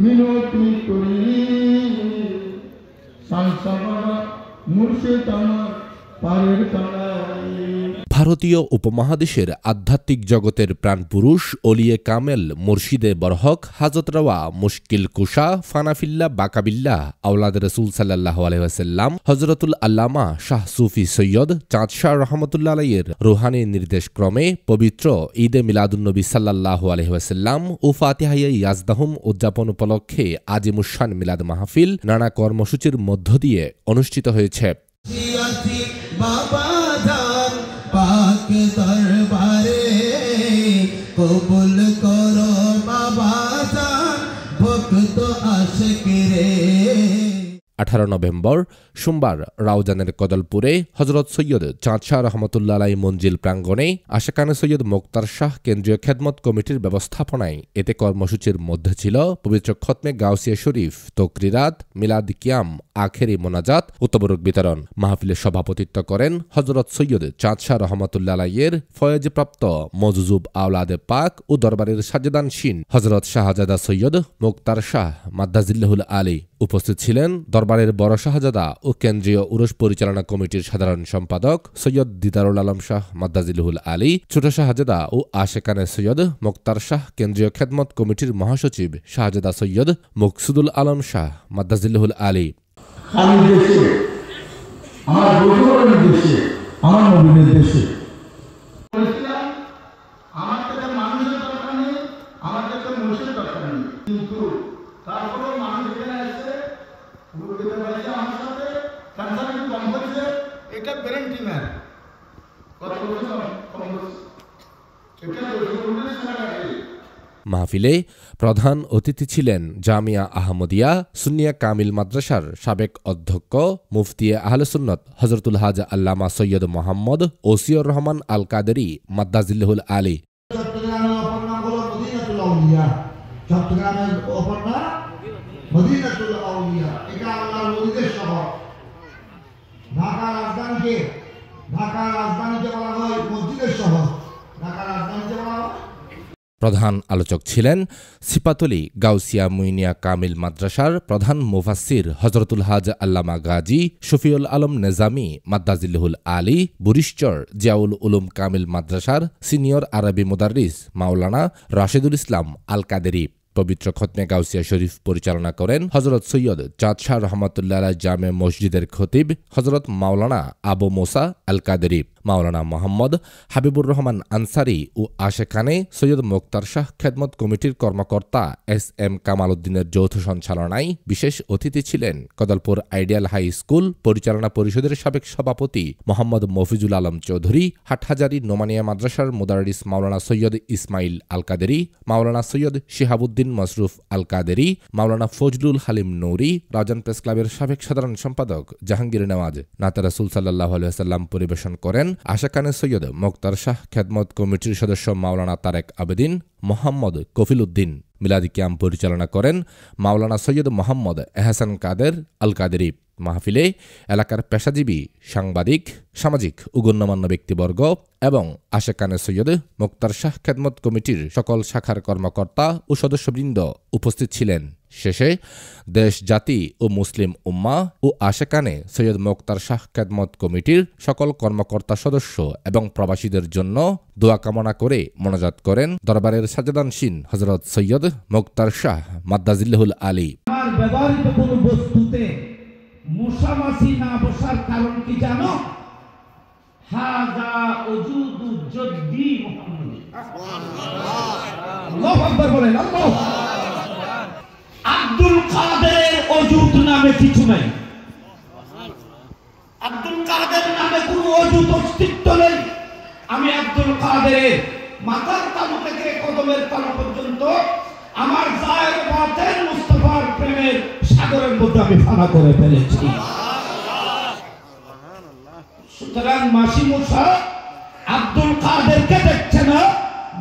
মিনতি করি সংসার মুর্শিদ আমার পারের তলায়। ভারতীয় উপমহাদেশের আধ্যাত্মিক জগতের প্রাণপুরুষ ওলিয়ে কামেল মুর্শিদে বরহক হাজত রওয়া মুশকিল কুশা ফানাফিল্লা বাকাবিল্লা আওলাদ রসুল সাল্লাল্লাহু আলাইহি ওয়াসাল্লাম হযরতুল আল্লামা শাহ সুফি সৈয়দ চাঁদ শাহ রহমতুল্লাহ আলাইহির রুহানি নির্দেশ ক্রমে পবিত্র ঈদে মিলাদুন্নবী সাল্লাল্লাহু আলাইহি ওয়াসাল্লাম ও ফাতিহায়ে ইয়াজদাহুম উদযাপন উপলক্ষে আজিমুশান মিলাদ মাহফিল নানা কর্মসূচির মধ্য দিয়ে অনুষ্ঠিত হয়েছে। পাক দরবারে কবুল করো বাবা জান ভক্ত আশিক রে। 18 নভেম্বর সোমবার রাউজানের কদলপুরে হযরত সৈয়দ চাঁদ শাহ রহমতুল্লাহ আলাইহি মঞ্জিল প্রাঙ্গণে আশাকানে সৈয়দ মোক্তার শাহ কেন্দ্রীয় খেদমত কমিটির ব্যবস্থাপনায় এতে কর্মসূচির মধ্যে ছিল পবিত্র খতমে গাউসিয়া শরীফ, তকরিরাত, মিলাদ কিয়াম, আখেরি মোনাজাত ও তবরুক বিতরণ। মাহফিলে সভাপতিত্ব করেন হযরত সৈয়দ চাঁদ শাহ রহমতুল্লাহ আলাইহির ফয়েজপ্রাপ্ত মজুজুব আওলাদে পাক ও দরবারের সাজেদানশীন হযরত শাহজাদা সৈয়দ মোক্তার শাহ মাদ্দাজিল্লাহুল আলী। উপস্থিত ছিলেন দরবারের বড় শাহজাদা ও কেন্দ্রীয় উরস পরিচালনা কমিটির সাধারণ সম্পাদক সৈয়দ দিদারুল আলম শাহ মাদ্দাজিল্লাহুল আলী, ছোট শাহজাদা ও আশেকানে সৈয়দ মোক্তার শাহ কেন্দ্রীয় খেদমত কমিটির মহাসচিব শাহজাদা সৈয়দ মকসুদুল আলম শাহ মাদ্দাজিল্লাহুল আলী। মাহফিলে প্রধান অতিথি ছিলেন জামিয়া আহমদিয়া সুন্নিয়া কামিল মাদ্রাসার সাবেক অধ্যক্ষ মুফতিয়ে আহলে সুন্নত হযরতুল হাজ আল্লামা সৈয়দ মোহাম্মদ ওসিউর রহমান আল কাদেরী মাদ্দাজিল্লাহুল আলী। চট্টগ্রামের অপর নাম মদিনাতুল আউলিয়া, এটা আল্লাহর ওলিদের শহর। ঢাকা রাজধানীকে বলা হয় মসজিদের শহর, ঢাকা রাজধানীকে বলা হয়। প্রধান আলোচক ছিলেন সিপাতলি গাউসিয়া মুইনিয়া কামিল মাদ্রাসার প্রধান মুফাসসির হযরতুল হাজ আল্লামা গাজী শফিউল আলম নেজামি মাদ্দাজিল্লাহুল আলী, বুরিশচর জিয়াউল উলুম কামিল মাদ্রাসার সিনিয়র আরবি মুদাররিস মাওলানা রাশেদুল ইসলাম আল কাদেরী। পবিত্র খতমে গাউসিয়া শরীফ পরিচালনা করেন হযরত সৈয়দ চাঁদ শাহ রহমতুল্লাহ আলাইহি জামে মসজিদের খতিব হযরত মাওলানা আবু মুসা আল কাদেরী। মাওলানা মোহাম্মদ হাবিবুর রহমান আনসারি ও আশেকানে সৈয়দ মোক্তার শাহ খেদমত কমিটির কর্মকর্তা SM কামাল উদ্দিনের যৌথ সঞ্চালনায় বিশেষ অতিথি ছিলেন কদলপুর আইডিয়াল হাই স্কুল পরিচালনা পরিষদের সাবেক সভাপতি মোহাম্মদ মফিজুল আলম চৌধুরী, হাটহাজারী নোমানিয়া মাদ্রাসার মুদাররিস মাওলানা সৈয়দ ইসমাইল আল কাদেরী, মাওলানা সৈয়দ শিহাবুদ্দিন মসরুফ আল কাদেরী, মাওলানা ফজলুল হালিম নৌরি, রাউজান প্রেস ক্লাবের সাবেক সাধারণ সম্পাদক জাহাঙ্গীর নেওয়াজ। নাতে রাসূল সাল্লাল্লাহু আলাইহি ওয়াসাল্লাম পরিবেশন করেন আশাকানে সৈয়দ মোক্তার শাহ খেদমত কমিটির সদস্য মাওলানা তারেক আবেদিন, মোহাম্মদ কফিল উদ্দিন। মিলাদি ক্যাম্প পরিচালনা করেন মাওলানা সৈয়দ মোহাম্মদ এহসান কাদের আল কাদেরী। মাহফিলে এলাকার পেশাজীবী, সাংবাদিক, সামাজিক ও গণ্যমান্য ব্যক্তিবর্গ এবং আশেকানে সৈয়দ মোক্তার শাহ খেদমত কমিটির সকল শাখার কর্মকর্তা ও সদস্যবৃন্দ উপস্থিত ছিলেন। শেষে দেশ, জাতি ও মুসলিম উম্মাহ ও আশেকানে সৈয়দ মোক্তার শাহ খেদমত কমিটির সকল কর্মকর্তা সদস্য এবং প্রবাসীদের জন্য দোয়া কামনা করে মোনাজাত করেন দরবারের সাজেদানশীন হযরত সৈয়দ মোক্তার শাহ মাদ্দাজিল্লাহুল আলী। ব্যবহৃত কোনো বস্তুতে মশামাছি না বসার কারণ কি জানো? হাযা ওজুদু জদ্দি মুহাম্মদ। আল্লাহু আকবার বলেন। আল্লাহু আব্দুল কাদের ওজুদ নামে কিছু নাই। আব্দুল কাদের নামে কোনো ওজুদ অস্তিত্ব নেই। আমি আব্দুল কাদের মাথার তালু থেকে কদমের তালু পর্যন্ত আমার জায়ের বাতেন মুস্তাফার প্রেমের সাগরের মধ্যে আমি ফানা করে ফেলেছি। সুতরাং মাসি মুসা আব্দুল কাদেরকে দেখছে না,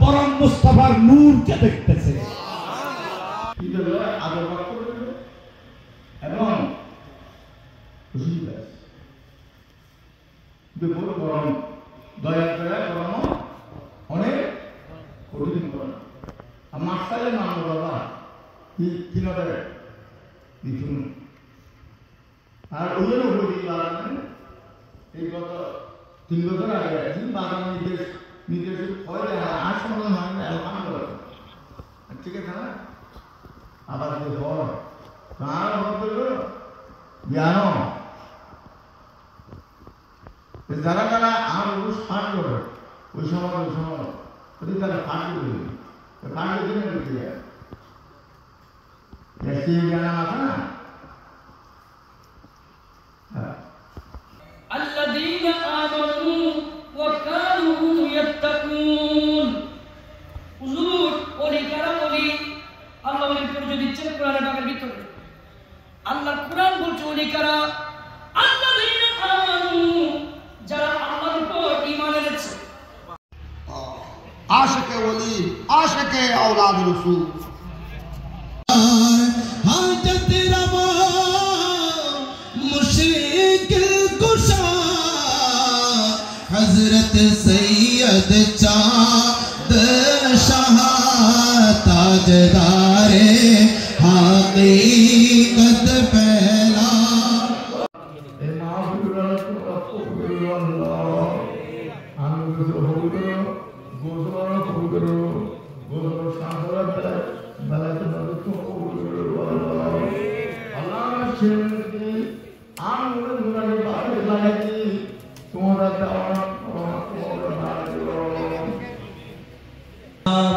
বরং মুস্তাফার নূরকে দেখতেছে। দয়া করে অনেক কঠিন মাস্টারের নাম বাবা কি নয় কিছু আর ওই জন্য বলি এই গত 3 বছর আগে বাগান নির্দেশ হয় আর সমাধান হয় না এলাকান করে ঠিক আছে না আবার যে হয় আর হতো জানো যারা যারা আর রুশ ফান্ড করে ওই সময় ওই তারা ফান্ড করে ফান্ড দিনে ঢুকে যায় সেই জানা আছে না الذين آمنوا وكانوا يتقون হুজুর ওলি কারা ওলি আল্লাহ ওলির পরিচয় দিচ্ছেন কোরআনের বাগের ভিতরে আল্লাহ কোরআন বলছে ওলি কারা আল্লাযীনা আমানু যারা আল্লাহর উপর ঈমান এনেছে आशिक वली आशिक औलाद रसूल हाजत रवा मुश्किल कुशा हजरत सैयद चाँद शाह ताजदारे हकीकत पहला এই মাহফিলগুলো কবুল আল্লাহ আমি কবুল করো গোসল কবুল করো গোসল সাহায্য বেলাতে নজর কবুল করো আল্লাহ ছেড়ে আমি ওরে বাড়ি লাগাইছি তোমরা দাও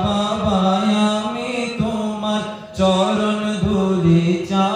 বাবা আমি তোমার চরণ ধুলি চা